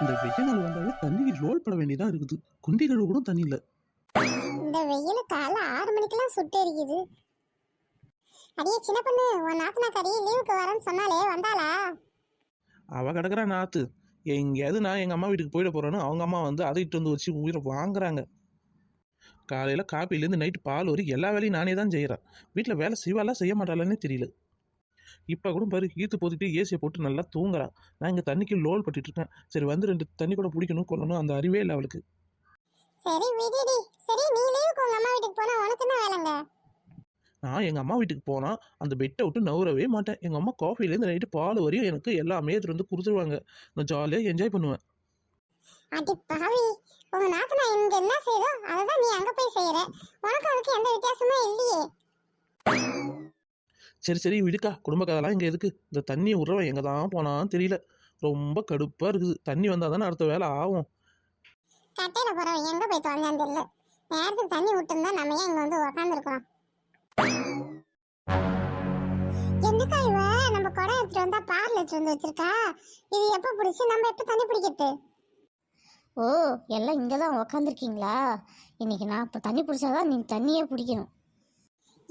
இந்த வெய்ய நாள் வந்தாலே தண்ணிக்கு ரோல் பட வேண்டியதா இருக்குது. குண்டி கழுவு கூட தண்ணி இல்ல. இந்த வெயில காலைல 6 மணிக்கெல்லாம் சுட்டு எரிக்குது. அடியே சின்ன பொண்ணு, உன் நாத்தனாக்காரி லீவுக்கு வரேன்னு சொன்னாலே வந்தாளா? அவ கிடக்குறா நாத்து. எங்கேயாவது நான் எங்க அம்மா வீட்டுக்கு போயிட போறேன்னு அவங்க அம்மா வந்து அதை இட்டு வந்து வச்சு உயிரை வாங்குறாங்க. காலையில காப்பிலேருந்து நைட்டு பால் வரைக்கும் எல்லா வேலையும் நானே தான் செய்யறேன். வீட்டில் வேலை செய்வாளா செய்ய மாட்டாளான்னே தெரியல. இப்போ கூட பாரு ஈத்து போட்டுட்டு ஏசியை போட்டு நல்லா தூங்குறான். நான் இங்கே தண்ணிக்கு லோல் பட்டுட்டு இருக்கேன். சரி வந்து 2 தண்ணி கூட பிடிக்கணும் கொள்ளணும் அந்த அறிவே இல்லை அவளுக்கு. சரி விடுடி. சரி, நீ லீவுக்கு உங்க அம்மா வீட்டுக்கு போனா உனக்கு என்ன வேலைங்க? நான் எங்கள் அம்மா வீட்டுக்கு போனால் அந்த பெட்டை விட்டு நவுறவே மாட்டேன். எங்கள் அம்மா காஃபிலேருந்து நைட்டு பால் வரையும் எனக்கு எல்லாமே எடுத்துட்டு வந்து கொடுத்துருவாங்க. நான் ஜாலியாக என்ஜாய் பண்ணுவேன். அடி பாவி, உங்க நாத்தனா இங்க என்ன செய்தோ அததான் நீ அங்க போய் செய்யற. உனக்கு அதுக்கு எந்த வித்தியாசமே இல்லையே. சரி சரி விடுக்கா, குடும்ப கதைலாம் இங்கே எதுக்கு? இந்த தண்ணி விட்றவன் எங்கே தான் போனான்னு தெரியல. ரொம்ப கடுப்பாக இருக்குது. தண்ணி வந்தால் தானே அடுத்த வேலை ஆகும். கட்டையில போறவன் எங்க போய் தொலைஞ்சான்னு தெரியல. நேரத்துக்கு தண்ணி விட்டுருந்தா நம்ம ஏன் இங்க வந்து உக்காந்துருக்கோம்? என்னக்கா இவ நம்ம குடம் எடுத்துட்டு வந்தா பார்ல எடுத்துட்டு வந்து வச்சிருக்கா. இது எப்ப பிடிச்சி நம்ம எப்ப தண்ணி பிடிக்கிறது? ஓ, எல்லாம் இங்கே தான் உக்காந்துருக்கீங்களா? இன்னைக்கு நான் இப்போ தண்ணி பிடிச்சாதான் நீங்கள் தண்ணியே பிடிக்கணும்.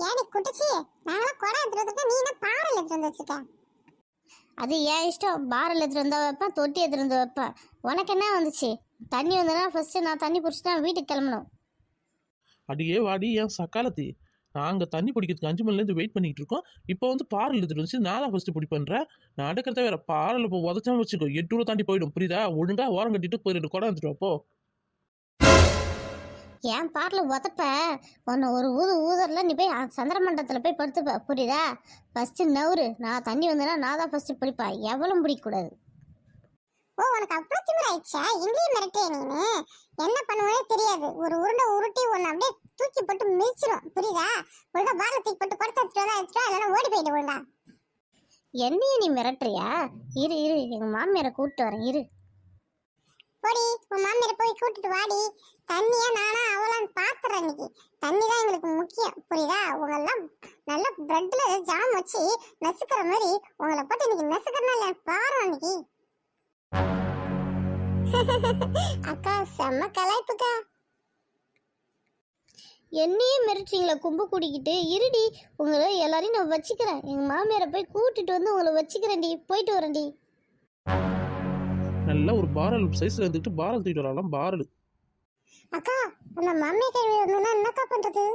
ஏன் நீ குட்டிச்சி, நாங்களாம் குடம் எடுத்துட்டு வந்திருக்கோம், நீ என்ன பார்ல எடுத்துட்டு வந்து வச்சிருக்க? அது ஏன் இஷ்டம். பாரில் எடுத்துகிட்டு வந்தால் வைப்பேன், தொட்டி எடுத்துகிட்டு வந்து வைப்பேன். உனக்கு என்ன வந்துச்சு? தண்ணி வந்ததுன்னா ஃபஸ்ட்டு நான் தண்ணி பிடிச்சிட்டு நான் வீட்டுக்கு கிளம்பணும். அடியே வாடி என் சக்காலத்தி. நாங்கள் தண்ணி பிடிக்கிறதுக்கு 5 மணிலேருந்து வெயிட் பண்ணிக்கிட்டு இருக்கோம். இப்போ வந்து பாறையில் எடுத்துட்டு வந்துச்சு. நான் தான் ஃபஸ்ட்டு பிடி பண்ணுறேன். நான் அடுக்கிறத வேற பாறையில் இப்போ உதச்சாம வச்சுக்கோ 8 ரூபா தாண்டி போயிடும். புரியுதா? ஒழுங்காக ஓரம் கட்டிட்டு போய் 2 குடம் எடுத்துட்டு அப்போ. ஏன் பாரில் உதப்ப உன்னை ஒரு ஊதரில் நீ போய் சந்திர மண்டலத்தில் போய் படுத்துப்ப. புரியுதா? ஃபஸ்ட்டு நவுறு. நான் தண்ணி வந்தேன்னா நான் தான் ஃபஸ்ட்டு பிடிப்பேன். எவ்வளோ பிடிக்கக்கூடாது. ஓ, உனக்கு அவ்வளோ திமிர் ஆயிடுச்சா? இங்கேயும் மிரட்டிய நீனு. என்ன பண்ணுவனே தெரியாது. ஒரு உருண்டை உருட்டி ஒன்று அப்படியே தூக்கி போட்டு மிதிச்சிடும். புரியுதா? ஒழுங்கா பாரல தூக்கி போட்டு குடத்தை எடுத்துட்டு இல்லைன்னா ஓடி போயிட்டு ஒழுங்கா. என்னையே நீ மிரட்டுறியா? இரு இரு, எங்கள் மாமியாரை கூப்பிட்டு வரேன். இரு. போடி, உன் மாமியாரை போய் கூட்டிட்டு வாடி. தண்ணியா நானா அவளான்னு பாத்துறேன். இன்னைக்கு தண்ணி தான் எங்களுக்கு முக்கியம். புரியுதா? உங்களெல்லாம் நல்ல பிரெட்ல ஜாம் வச்சு நசுக்கிற மாதிரி உங்களை போட்டு இன்னைக்கு நசுக்கிறனா இல்ல பாரு அன்னைக்கு. அக்கா செம்ம கலாய்ப்புக்கா. என்னையே மிரட்டுறீங்களா கும்பு கூட்டிக்கிட்டு? இருடி, உங்களை எல்லாரையும் நான் வச்சுக்கிறேன். எங்கள் மாமியாரை போய் கூட்டிட்டு வந்து உங்களை வச்சுக்கிறேன்டி. போயிட்டு வரேன்டி. நல்லா ஒரு பாரல் சைஸில் இருந்துக்கிட்டு பாரல் தூக்கிட்டு வரலாம். பாரல் அக்கா, அந்த மம்மி கேள்வி வந்தா என்னக்கா பண்றது?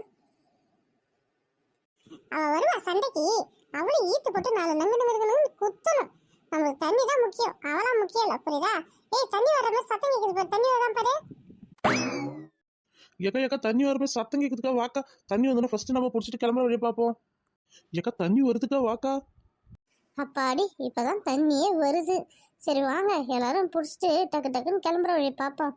அவ வருவா சண்டைக்கு. அவளும் ஈத்து போட்டு 4 நங்கு குத்தணும். நம்மளுக்கு தண்ணி தான் முக்கியம், அவளா முக்கியம் இல்ல. புரியுதா? ஏய், தண்ணி வர மாதிரி சத்தம் கேக்குது பாரு. தண்ணி வரதான் பாரு. ஏக்கா தண்ணி வரப்போ சத்தம் கேட்குதுக்கா வாக்கா. தண்ணி வந்தோன்னா ஃபஸ்ட்டு நம்ம பிடிச்சிட்டு கிளம்புற வழியை பார்ப்போம். ஏக்கா தண்ணி வருதுக்கா வாக்கா. அப்பாடி, இப்போதான் தண்ணியே வருது. சரி வாங்க, எல்லாரும் பிடிச்சிட்டு டக்கு டக்குன்னு கிளம்புற வழி பார்ப்போம்.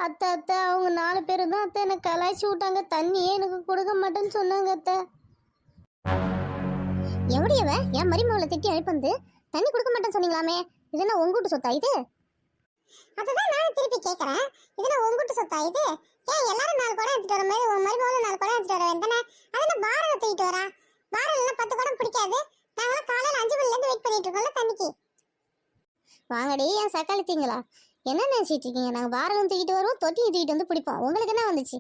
அத்தை அத்தை, அவங்க 4 பேர் தான் அத்தை எனக்கு கலாய்ச்சி விட்டாங்க. தண்ணியே எனக்கு கொடுக்க மாட்டேன்னு சொன்னாங்க அத்தை. எவடியவ என் மருமகளை திட்டி அனுப்பந்து தண்ணி கொடுக்க மாட்டேன்னு சொன்னீங்களாமே? இதெல்லாம் உங்கூட்டு சொத்தா இது? அதுதான் நானும் திருப்பி கேட்கறேன். இதுல உங்ககிட்ட சொத்தா இது? ஏன் எல்லாரும் 4 குடம் எடுத்துட்டு வர மாதிரி உன் மருமகளும் 4 குடம் எடுத்துட்டு வர வேண்டானே? அதெல்லாம் பாரல தூக்கிட்டு வரா. பாரல்லாம் 10 குடம் பிடிக்காது. நாங்களாம் காலையில 5 மணில இருந்து வெயிட் பண்ணிட்டு இருக்கோம்ல தண்ணிக்கு. வாங்கடி என் சக்காளித்தீங்களா, என்ன நினைச்சிட்டு இருக்கீங்க? நாங்கள் பாரலும் தூக்கிட்டு வருவோம், தொட்டியும் தூக்கிட்டு வந்து பிடிப்போம். உங்களுக்கு என்ன வந்துச்சு?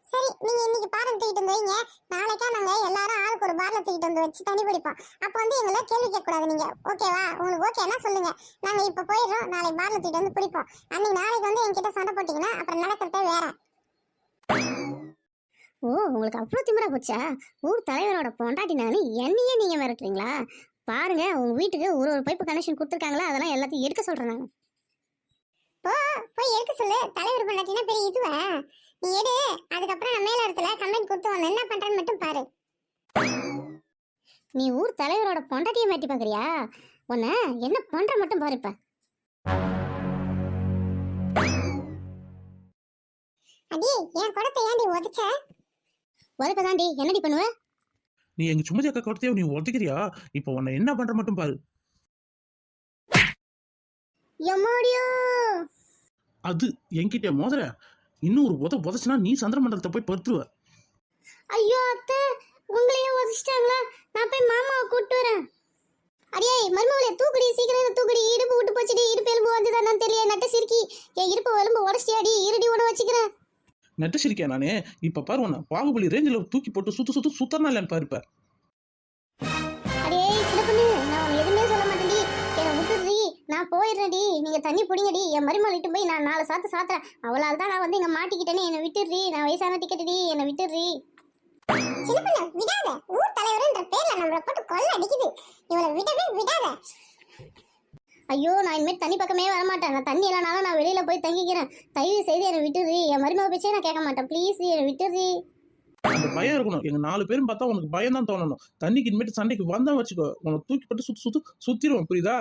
சரி, நீங்க இன்னைக்கு பாரல் தூக்கிட்டு வந்து வைங்க. நாளைக்கா நாங்க எல்லாரும் ஆளுக்கு ஒரு பாரல தூக்கிட்டு வந்து வச்சு தண்ணி பிடிப்போம். அப்ப வந்து எங்களை கேள்வி கேட்க கூடாது. நீங்க ஓகேவா? உங்களுக்கு ஓகேனா சொல்லுங்க. நாங்க இப்ப போயிடுறோம். நாளைக்கு பாரல தூக்கிட்டு வந்து பிடிப்போம். நாளைக்கு வந்து என்கிட்ட சண்டை போட்டீங்கன்னா அப்புறம் நடக்கிறதே வேற. ஓ, உங்களுக்கு அவ்வளோ திமிரா போச்சா? ஊர் தலைவரோட பொண்டாட்டி நானு என்னையே நீங்க மிரட்டுறீங்களா? பாருங்க, உங்க வீட்டுக்கு ஒரு பைப்பு கனெக்ஷன் கொடுத்துருக்காங்களா, அதெல்லாம் எல்லாத்தையும் எடுக்க சொல்றேன் நான். போய் எடுக்க சொல்லு. தலைவர் பண்ணாட்டினா பெரிய இதுவா? நீ எடு. அதுக்கப்புறம் நான் மேல இடத்துல கம்ப்ளைண்ட் கொடுத்து வந்து என்ன பண்றேன்னு மட்டும் பாரு. நீ ஊர் தலைவரோட பொண்டாட்டியை மாட்டி பாக்குறியா? உன்னை என்ன பண்ற மட்டும் பாரு. இப்ப அடி, என் குடத்தை ஏன்டி உதச்ச? உதப்பதாண்டி. என்னடி பண்ணுவ? நீ எங்க சுமதி அக்கா கொடுத்தையோ நீ உதைக்கிறியா? இப்போ உன்னை என்ன பண்ற மட்டும் பாரு. எம்மாடியோ, அது என்கிட்ட மோதிர. இன்னும் ஒரு உதச்சுனா நீ சந்திர மண்டலத்தை போய் படுத்துருவ. ஐயோ அத்தை, உங்களையே உதச்சிட்டாங்களா? நான் போய் மாமாவை கூப்பிட்டு வரேன். அடியே ஏய் மருமவளே தூக்குடி சீக்கிரம் தூக்குடி இடுப்பு விட்டு போச்சுடி இடுப்பு எலும்பு வந்துதான் தெரியல நட்ட சிரிக்கி என் இடுப்பு எலும்பு உடச்சியாடி இருடி உன வச்சுக்கிறேன் நட்டு சிரிக்கேன் நானே இப்ப பாரு உன்னை பாகுபலி ரேஞ்சில் தூக்கி போட்டு சுத்தமா இல்லைன்னு பாருப்ப. அடே சின்ன பொண்ணு நான் உன்னை எதுவுமே சொல்ல மாட்டேன்டி என்னை விட்டுடுறி நான் போயிடுறேன்டி நீங்க தண்ணி பிடிங்கடி என் மருமகளிட்டு போய் நான் 4 சாத்து சாத்துறேன் அவளால் தான் நான் வந்து இங்க மாட்டிக்கிட்டேன்னு என்னை விட்டுடுறி நான் வயசான டிக்கெட்டுடி என்னை விட்டுடுறி சின்ன பொண்ணு விடாத ஊர் தலைவர்ன்ற பேர்ல நம்மள போட்டு கொள்ள அடிக்குது இவளை விடவே விடாத ஐயோ நான் இனிமேல் தண்ணி பக்கமே வரமாட்டேன் நான் தண்ணி இல்லைனாலும் நான் வெளியில போய் தங்கிக்கிறேன் தயவு செய்து என்னை விட்டுடுறி என் மருமக பேச்சே நான் கேட்க மாட்டேன் ப்ளீஸ் என்னை விட்டுடுறி அந்த பயம் இருக்கணும். எங்க 4 பேரும் பார்த்தா உனக்கு பயம் தான் தோணணும். தண்ணிக்கு இனிமேட்டு சண்டைக்கு வந்தா வச்சுக்கோ உன்னை தூக்கி போட்டு சுத்திடுவோம் புரியுதா?